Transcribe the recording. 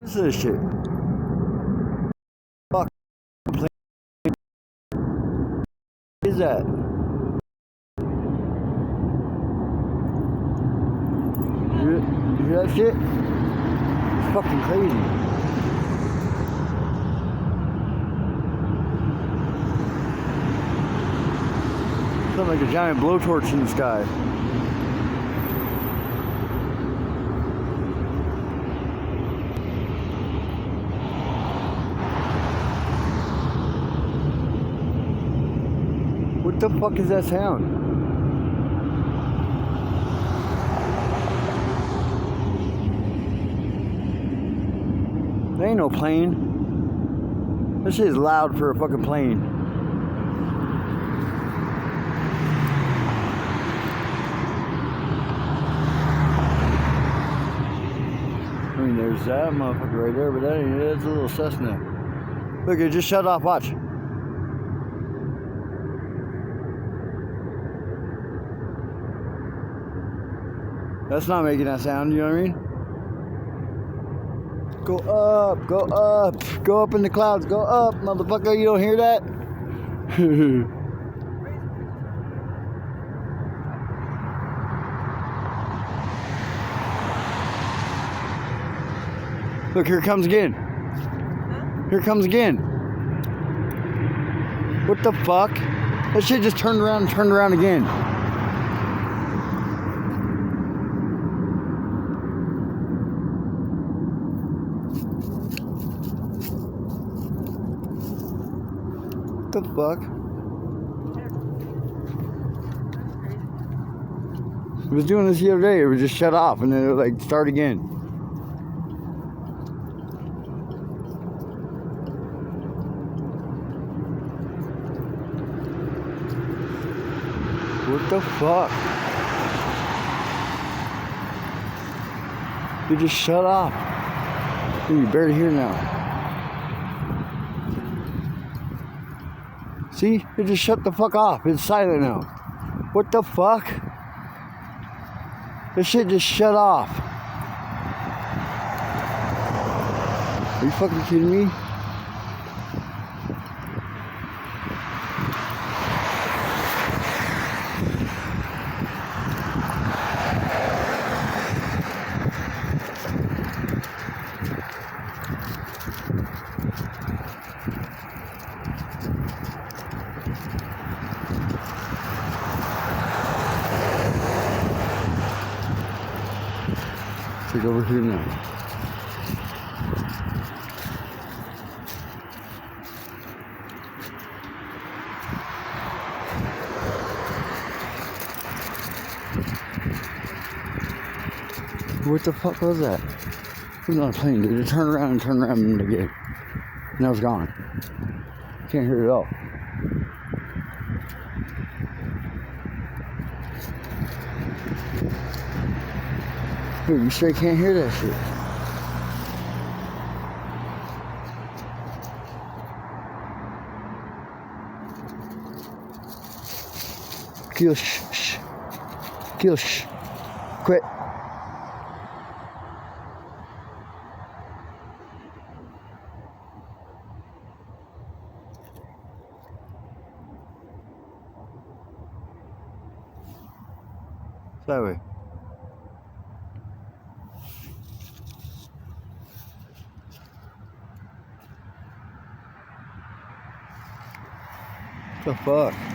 What's this shit? Fuck. What is that? You hear that shit? It's fucking crazy. Sounds like a giant blowtorch in the sky. What the fuck is that sound? There ain't no plane. This shit is loud for a fucking plane. I mean, there's that motherfucker right there, but that ain't it. It's a little Cessna. Look, it just shut off. Watch. That's not making that sound, you know what I mean? Go up, go up, go up in the clouds, go up, motherfucker, you don't hear that? Look, here it comes again. Here it comes again. What the fuck? That shit just turned around and turned around again. What the fuck? It was doing this the other day. It would just shut off and then it would like start again. What the fuck? You just shut off. Dude, you barely hear now. See? It just shut the fuck off. It's silent now. What the fuck? This shit just shut off. Are you fucking kidding me? Take over here now. What the fuck was that? It was not a plane, dude. It turned around and again. Now it's gone. Can't hear it at all. Dude, you straight can't hear that shit. Keel, shh. Keel, shh. Quit. That way. What the fuck?